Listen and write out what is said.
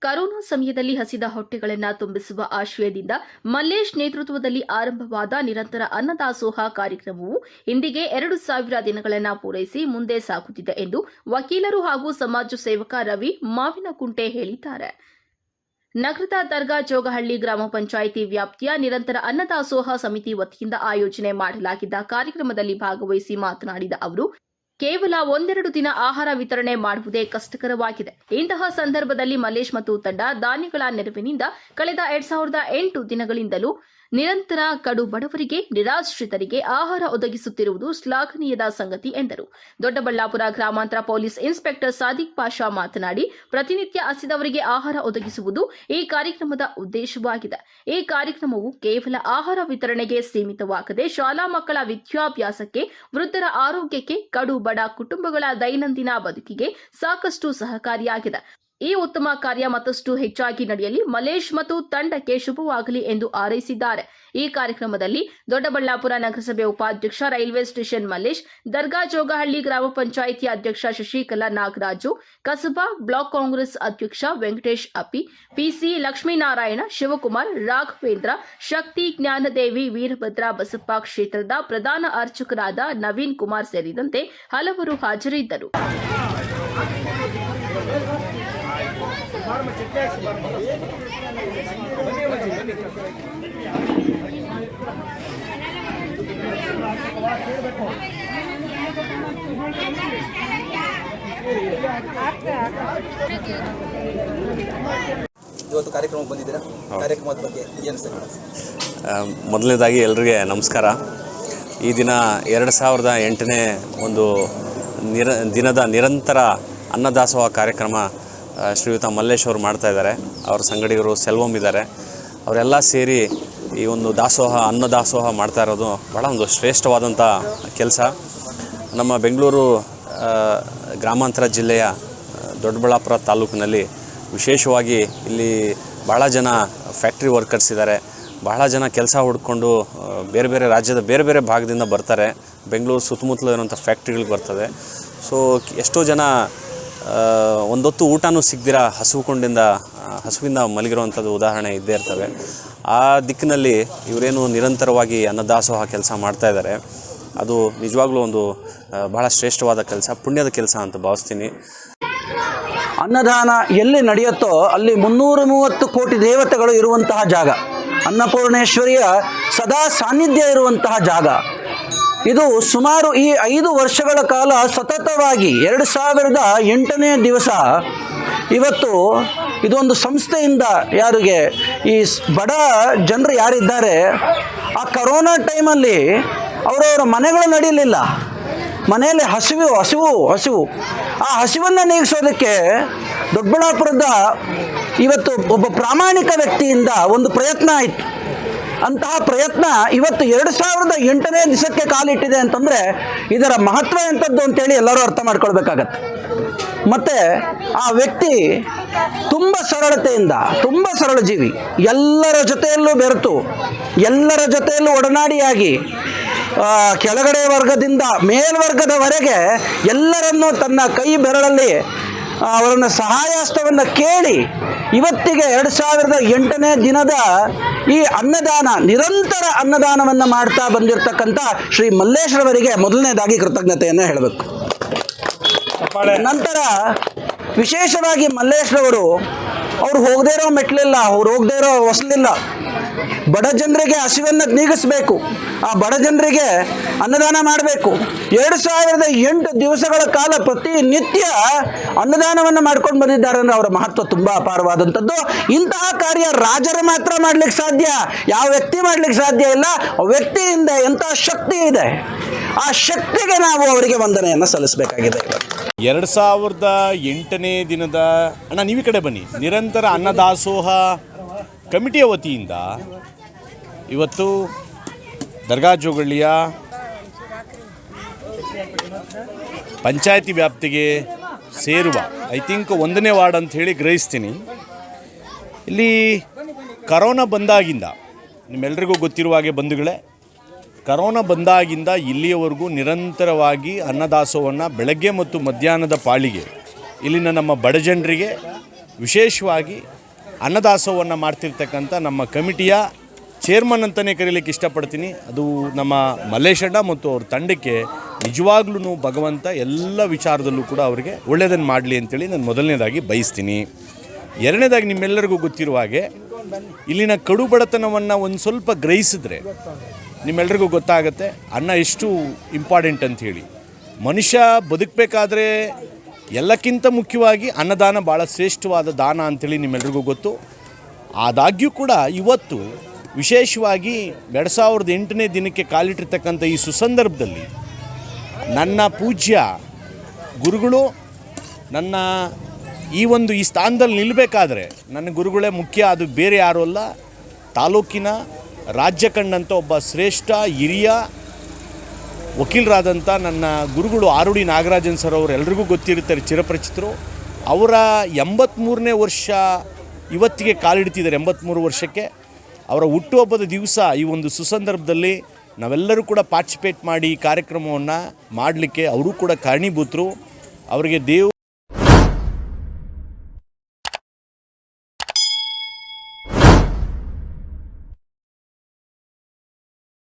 Corona ಸಮಯದಲ್ಲಿ ಹಸಿದ ಹೊಟ್ಟೆಗಳನ್ನು ತುಂಬಿಸುವ ಆಶಯದಿಂದ ಮಲ್ಲೇಶ್ ನೇತೃತ್ವದಲ್ಲಿ ಆರಂಭವಾದ ನಿರಂತರ ಅನ್ನದಾಸೋಹ ಕಾರ್ಯಕ್ರಮವು ಇಂದಿಗೆ 2000 ದಿನಗಳನ್ನು ಪೂರೈಸಿ ಮುಂದೆ ಸಾಗುತ್ತಿದೆ ಎಂದು ವಕೀಲರು ಹಾಗೂ ಸಮಾಜ ಸೇವಕ ರವಿ ಮಾವಿನಕುಂಟೆ ಹೇಳಿದ್ದಾರೆ. ನಗರದ ದರ್ಗಾ ಜೋಗಹಳ್ಳಿ ಗ್ರಾಮ ಪಂಚಾಯಿತಿ ವ್ಯಾಪ್ತಿಯ ನಿರಂತರ ಅನ್ನದಾಸೋಹ ಸಮಿತಿ ವತಿಯಿಂದ ಆಯೋಜನೆ ಮಾಡಲಾಗಿದ್ದ ಕಾರ್ಯಕ್ರಮದಲ್ಲಿ ಭಾಗವಹಿಸಿ ಮಾತನಾಡಿದ ಅವರು, ಕೇವಲ ಒಂದೆರಡು ದಿನ ಆಹಾರ ವಿತರಣೆ ಮಾಡುವುದೇ ಕಷ್ಟಕರವಾಗಿದೆ. ಇಂತಹ ಸಂದರ್ಭದಲ್ಲಿ ಮಲ್ಲೇಶ್ ಮತ್ತು ತಂಡ ಧಾನ್ಯಗಳ ನೆರವಿನಿಂದ ಕಳೆದ 2008 ದಿನಗಳಿಂದಲೂ ನಿರಂತರ ಕಡು ಬಡವರಿಗೆ, ನಿರಾಶ್ರಿತರಿಗೆ ಆಹಾರ ಒದಗಿಸುತ್ತಿರುವುದು ಶ್ಲಾಘನೀಯದ ಸಂಗತಿ ಎಂದರು. ದೊಡ್ಡಬಳ್ಳಾಪುರ ಗ್ರಾಮಾಂತರ ಪೊಲೀಸ್ ಇನ್ಸ್ಪೆಕ್ಟರ್ ಸಾದಿಕ್ ಪಾಷಾ ಮಾತನಾಡಿ, ಪ್ರತಿನಿತ್ಯ ಹಸಿದವರಿಗೆ ಆಹಾರ ಒದಗಿಸುವುದು ಈ ಕಾರ್ಯಕ್ರಮದ ಉದ್ದೇಶವಾಗಿದೆ. ಈ ಕಾರ್ಯಕ್ರಮವು ಕೇವಲ ಆಹಾರ ವಿತರಣೆಗೆ ಸೀಮಿತವಾಗದೆ ಶಾಲಾ ಮಕ್ಕಳ ವಿದ್ಯಾಭ್ಯಾಸಕ್ಕೆ, ವೃದ್ಧರ ಆರೋಗ್ಯಕ್ಕೆ, ಕಡು ಬಡ ಕುಟುಂಬಗಳ ದೈನಂದಿನ ಬದುಕಿಗೆ ಸಾಕಷ್ಟು ಸಹಕಾರಿಯಾಗಿದೆ. ಈ ಉತ್ತಮ ಕಾರ್ಯ ಮತ್ತಷ್ಟು ಹೆಚ್ಚಾಗಿ ನಡೆಯಲಿ, ಮಲ್ಲೇಶ್ ಮತ್ತು ತಂಡಕ್ಕೆ ಶುಭವಾಗಲಿ ಎಂದು ಹಾರೈಸಿದ್ದಾರೆ. ಈ ಕಾರ್ಯಕ್ರಮದಲ್ಲಿ ದೊಡ್ಡಬಳ್ಳಾಪುರ ನಗರಸಭೆ ಉಪಾಧ್ಯಕ್ಷ, ರೈಲ್ವೆ ಸ್ಟೇಷನ್ ಮಲ್ಲೇಶ್, ದರ್ಗಾ ಜೋಗಹಳ್ಳಿ ಗ್ರಾಮ ಪಂಚಾಯಿತಿ ಅಧ್ಯಕ್ಷ ಶಶಿಕಲಾ ನಾಗರಾಜು, ಕಸಬಾ ಬ್ಲಾಕ್ ಕಾಂಗ್ರೆಸ್ ಅಧ್ಯಕ್ಷ ವೆಂಕಟೇಶ್ ಅಪ್ಪಿ, ಪಿಸಿ ಲಕ್ಷ್ಮೀನಾರಾಯಣ, ಶಿವಕುಮಾರ್, ರಾಘವೇಂದ್ರ, ಶಕ್ತಿ, ಜ್ಞಾನದೇವಿ, ವೀರಭದ್ರ, ಬಸಪ್ಪ ಕ್ಷೇತ್ರದ ಪ್ರಧಾನ ಅರ್ಚಕರಾದ ನವೀನ್ ಕುಮಾರ್ ಸೇರಿದಂತೆ ಹಲವರು ಹಾಜರಿದ್ದರು. ಇವತ್ತು ಕಾರ್ಯಕ್ರಮ ಬಂದಿದ್ದೀರಾ, ಕಾರ್ಯಕ್ರಮದ ಬಗ್ಗೆ ಏನು ಸರ್? ಮೊದಲನೇದಾಗಿ ಎಲ್ಲರಿಗೆ ನಮಸ್ಕಾರ. ಈ ದಿನ 2008ನೇ ಒಂದು ದಿನದ ನಿರಂತರ ಅನ್ನದಾಸೋಹ ಕಾರ್ಯಕ್ರಮ ಶ್ರೀಯುತ ಮಲ್ಲೇಶ್ ಅವರು ಮಾಡ್ತಾಯಿದ್ದಾರೆ. ಅವರ ಸಂಗಡಿಗರು ಸೆಲ್ವಮ್ ಇದ್ದಾರೆ. ಅವರೆಲ್ಲ ಸೇರಿ ಈ ಒಂದು ಅನ್ನದಾಸೋಹ ಮಾಡ್ತಾ ಇರೋದು ಭಾಳ ಒಂದು ಶ್ರೇಷ್ಠವಾದಂಥ ಕೆಲಸ. ನಮ್ಮ ಬೆಂಗಳೂರು ಗ್ರಾಮಾಂತರ ಜಿಲ್ಲೆಯ ದೊಡ್ಡಬಳ್ಳಾಪುರ ತಾಲೂಕಿನಲ್ಲಿ ವಿಶೇಷವಾಗಿ ಇಲ್ಲಿ ಭಾಳ ಜನ ಫ್ಯಾಕ್ಟ್ರಿ ವರ್ಕರ್ಸ್ ಇದ್ದಾರೆ. ಬಹಳ ಜನ ಕೆಲಸ ಹುಡ್ಕೊಂಡು ಬೇರೆ ಬೇರೆ ರಾಜ್ಯದ ಬೇರೆ ಬೇರೆ ಭಾಗದಿಂದ ಬರ್ತಾರೆ. ಬೆಂಗಳೂರು ಸುತ್ತಮುತ್ತಲು ಇರುವಂಥ ಫ್ಯಾಕ್ಟ್ರಿಗಳಿಗೆ ಬರ್ತದೆ. ಸೊ ಎಷ್ಟೋ ಜನ ಒಂದೊತ್ತು ಊಟನೂ ಸಿಗದಿರ ಹಸುವಿಂದ ಮಲಗಿರುವಂಥದ್ದು ಉದಾಹರಣೆ ಇದ್ದೇ ಇರ್ತವೆ. ಆ ದಿಕ್ಕಿನಲ್ಲಿ ಇವರೇನು ನಿರಂತರವಾಗಿ ಅನ್ನದಾಸೋಹ ಕೆಲಸ ಮಾಡ್ತಾಯಿದ್ದಾರೆ. ಅದು ನಿಜವಾಗ್ಲೂ ಒಂದು ಭಾಳ ಶ್ರೇಷ್ಠವಾದ ಕೆಲಸ, ಪುಣ್ಯದ ಕೆಲಸ ಅಂತ ಭಾವಿಸ್ತೀನಿ. ಅನ್ನದಾನ ಎಲ್ಲಿ ನಡೆಯುತ್ತೋ ಅಲ್ಲಿ 330 ಕೋಟಿ ದೇವತೆಗಳು ಇರುವಂತಹ ಜಾಗ, ಅನ್ನಪೂರ್ಣೇಶ್ವರಿಯ ಸದಾ ಸಾನ್ನಿಧ್ಯ ಇರುವಂತಹ ಜಾಗ. ಇದು ಸುಮಾರು ಈ 5 ವರ್ಷಗಳ ಕಾಲ ಸತತವಾಗಿ 2008ನೇ ದಿವಸ ಇವತ್ತು ಇದೊಂದು ಸಂಸ್ಥೆಯಿಂದ ಯಾರಿಗೆ ಈ ಬಡ ಜನರು ಯಾರಿದ್ದಾರೆ, ಆ ಕರೋನಾ ಟೈಮಲ್ಲಿ ಅವರವರ ಮನೆಗಳು ನಡೀಲಿಲ್ಲ, ಮನೆಯಲ್ಲಿ ಹಸಿವು ಆ ಹಸಿವನ್ನು ನೀಗಿಸೋದಕ್ಕೆ ದೊಡ್ಡಬಳ್ಳಾಪುರದ ಇವತ್ತು ಒಬ್ಬ ಪ್ರಾಮಾಣಿಕ ವ್ಯಕ್ತಿಯಿಂದ ಒಂದು ಪ್ರಯತ್ನ ಆಯಿತು. ಅಂತಹ ಪ್ರಯತ್ನ ಇವತ್ತು 2008ನೇ ದಿವಸಕ್ಕೆ ಕಾಲಿಟ್ಟಿದೆ ಅಂತಂದರೆ ಇದರ ಮಹತ್ವ ಎಂಥದ್ದು ಅಂತೇಳಿ ಎಲ್ಲರೂ ಅರ್ಥ ಮಾಡ್ಕೊಳ್ಬೇಕಾಗತ್ತೆ. ಮತ್ತು ಆ ವ್ಯಕ್ತಿ ತುಂಬ ಸರಳತೆಯಿಂದ, ತುಂಬ ಸರಳ ಜೀವಿ, ಎಲ್ಲರ ಜೊತೆಯಲ್ಲೂ ಬೆರೆತು, ಎಲ್ಲರ ಜೊತೆಯಲ್ಲೂ ಒಡನಾಡಿಯಾಗಿ, ಕೆಳಗಡೆ ವರ್ಗದಿಂದ ಮೇಲ್ವರ್ಗದವರೆಗೆ ಎಲ್ಲರನ್ನೂ ತನ್ನ ಕೈ ಬೆರಳಲ್ಲಿ ಅವರನ್ನು ಸಹಾಯಹಸ್ತವನ್ನು ಕೇಳಿ ಇವತ್ತಿಗೆ 2008ನೇ ದಿನದ ಈ ನಿರಂತರ ಅನ್ನದಾನವನ್ನು ಮಾಡ್ತಾ ಬಂದಿರತಕ್ಕಂಥ ಶ್ರೀ ಮಲ್ಲೇಶ್ವರವರಿಗೆ ಮೊದಲನೇದಾಗಿ ಕೃತಜ್ಞತೆಯನ್ನು ಹೇಳಬೇಕು. ನಂತರ ವಿಶೇಷವಾಗಿ ಮಲ್ಲೇಶ್ವರವರು ಅವ್ರು ಹೋಗದೇ ಇರೋ ಮೆಟ್ಲಿಲ್ಲ, ಅವ್ರು ಹೋಗದೇ ಇರೋ ಹೊಸಲಿಲ್ಲ. ಬಡ ಜನರಿಗೆ ಹಸಿವನ್ನು ನೀಗಿಸಬೇಕು, ಆ ಬಡ ಜನರಿಗೆ ಅನ್ನದಾನ ಮಾಡಬೇಕು. 2008 ದಿವಸಗಳ ಕಾಲ ಪ್ರತಿನಿತ್ಯ ಅನ್ನದಾನವನ್ನು ಮಾಡ್ಕೊಂಡು ಬಂದಿದ್ದಾರೆ ಅಂದರೆ ಅವರ ಮಹತ್ವ ತುಂಬ ಅಪಾರವಾದಂಥದ್ದು. ಇಂತಹ ಕಾರ್ಯ ರಾಜರು ಮಾತ್ರ ಮಾಡ್ಲಿಕ್ಕೆ ಸಾಧ್ಯ, ಯಾವ ವ್ಯಕ್ತಿ ಮಾಡ್ಲಿಕ್ಕೆ ಸಾಧ್ಯ ಇಲ್ಲ. ವ್ಯಕ್ತಿಯಿಂದ ಎಂಥ ಶಕ್ತಿ ಇದೆ, ಆ ಶಕ್ತಿಗೆ ನಾವು ಅವರಿಗೆ ವಂದನೆಯನ್ನು ಸಲ್ಲಿಸಬೇಕಾಗಿದೆ. 2008ನೇ ದಿನದ ನೀವು ಈ ಕಡೆ ಬನ್ನಿ, ನಿರಂತರ ಅನ್ನದಾಸೋಹ ಕಮಿಟಿಯ ವತಿಯಿಂದ ಇವತ್ತು ದರ್ಗಾ ಜೋಗಹಳ್ಳಿಯ ಪಂಚಾಯತಿ ವ್ಯಾಪ್ತಿಗೆ ಸೇರುವ ಐ ಥಿಂಕ್ 1ನೇ ವಾರ್ಡ್ ಅಂಥೇಳಿ ಗ್ರಹಿಸ್ತೀನಿ. ಇಲ್ಲಿ ಕರೋನಾ ಬಂದಾಗಿಂದ ನಿಮ್ಮೆಲ್ಲರಿಗೂ ಗೊತ್ತಿರುವ ಹಾಗೆ ಬಂಧುಗಳೇ, ಕರೋನಾ ಬಂದಾಗಿಂದ ಇಲ್ಲಿಯವರೆಗೂ ನಿರಂತರವಾಗಿ ಅನ್ನದಾಸೋಹವನ್ನು ಬೆಳಗ್ಗೆ ಮತ್ತು ಮಧ್ಯಾಹ್ನದ ಪಾಳಿಗೆ ಇಲ್ಲಿನ ನಮ್ಮ ಬಡ ಜನರಿಗೆ ವಿಶೇಷವಾಗಿ ಅನ್ನದಾಸೋಹವನ್ನು ಮಾಡ್ತಿರ್ತಕ್ಕಂಥ ನಮ್ಮ ಕಮಿಟಿಯ ಚೇರ್ಮನ್ ಅಂತಲೇ ಕರೀಲಿಕ್ಕೆ ಇಷ್ಟಪಡ್ತೀನಿ. ಅದು ನಮ್ಮ ಮಲ್ಲೇಶಣ್ಣ ಮತ್ತು ಅವ್ರ ತಂಡಕ್ಕೆ ನಿಜವಾಗ್ಲೂ ಭಗವಂತ ಎಲ್ಲ ವಿಚಾರದಲ್ಲೂ ಕೂಡ ಅವರಿಗೆ ಒಳ್ಳೆಯದನ್ನು ಮಾಡಲಿ ಅಂತೇಳಿ ನಾನು ಮೊದಲನೇದಾಗಿ ಬಯಸ್ತೀನಿ. ಎರಡನೇದಾಗಿ ನಿಮ್ಮೆಲ್ಲರಿಗೂ ಗೊತ್ತಿರುವ ಹಾಗೆ ಇಲ್ಲಿನ ಕಡು ಬಡತನವನ್ನು ಒಂದು ಸ್ವಲ್ಪ ಗ್ರಹಿಸಿದ್ರೆ ನಿಮ್ಮೆಲ್ಲರಿಗೂ ಗೊತ್ತಾಗುತ್ತೆ ಅನ್ನ ಎಷ್ಟು ಇಂಪಾರ್ಟೆಂಟ್ ಅಂಥೇಳಿ. ಮನುಷ್ಯ ಬದುಕಬೇಕಾದ್ರೆ ಎಲ್ಲಕ್ಕಿಂತ ಮುಖ್ಯವಾಗಿ ಅನ್ನದಾನ ಭಾಳ ಶ್ರೇಷ್ಠವಾದ ದಾನ ಅಂಥೇಳಿ ನಿಮ್ಮೆಲ್ರಿಗೂ ಗೊತ್ತು. ಆದಾಗ್ಯೂ ಕೂಡ ಇವತ್ತು ವಿಶೇಷವಾಗಿ 2008ನೇ ದಿನಕ್ಕೆ ಕಾಲಿಟ್ಟಿರ್ತಕ್ಕಂಥ ಈ ಸುಸಂದರ್ಭದಲ್ಲಿ ನನ್ನ ಪೂಜ್ಯ ಗುರುಗಳು ನನ್ನ ಈ ಸ್ಥಾನದಲ್ಲಿ ನಿಲ್ಲಬೇಕಾದ್ರೆ ನನ್ನ ಗುರುಗಳೇ ಮುಖ್ಯ. ಅದು ಬೇರೆ ಯಾರೂ ಅಲ್ಲ, ತಾಲೂಕಿನ ರಾಜ್ಯ ಕಂಡಂಥ ಒಬ್ಬ ಶ್ರೇಷ್ಠ ಹಿರಿಯ ವಕೀಲರಾದಂಥ ನನ್ನ ಗುರುಗಳು ಆರುಡಿ ನಾಗರಾಜನ್ ಸರ್ ಅವರು ಎಲ್ರಿಗೂ ಗೊತ್ತಿರ್ತಾರೆ, ಚಿರಪರಿಚಿತರು. ಅವರ 83ನೇ ವರ್ಷ ಇವತ್ತಿಗೆ ಕಾಲಿಡ್ತಿದ್ದಾರೆ. 83 ವರ್ಷಕ್ಕೆ ಅವರ ಹುಟ್ಟುಹಬ್ಬದ ದಿವಸ ಈ ಒಂದು ಸುಸಂದರ್ಭದಲ್ಲಿ ನಾವೆಲ್ಲರೂ ಕೂಡ ಪಾರ್ಟಿಸಿಪೇಟ್ ಮಾಡಿ ಈ ಕಾರ್ಯಕ್ರಮವನ್ನು ಮಾಡಲಿಕ್ಕೆ ಅವರು ಕೂಡ ಕಾರಣೀಭೂತರು. ಅವರಿಗೆ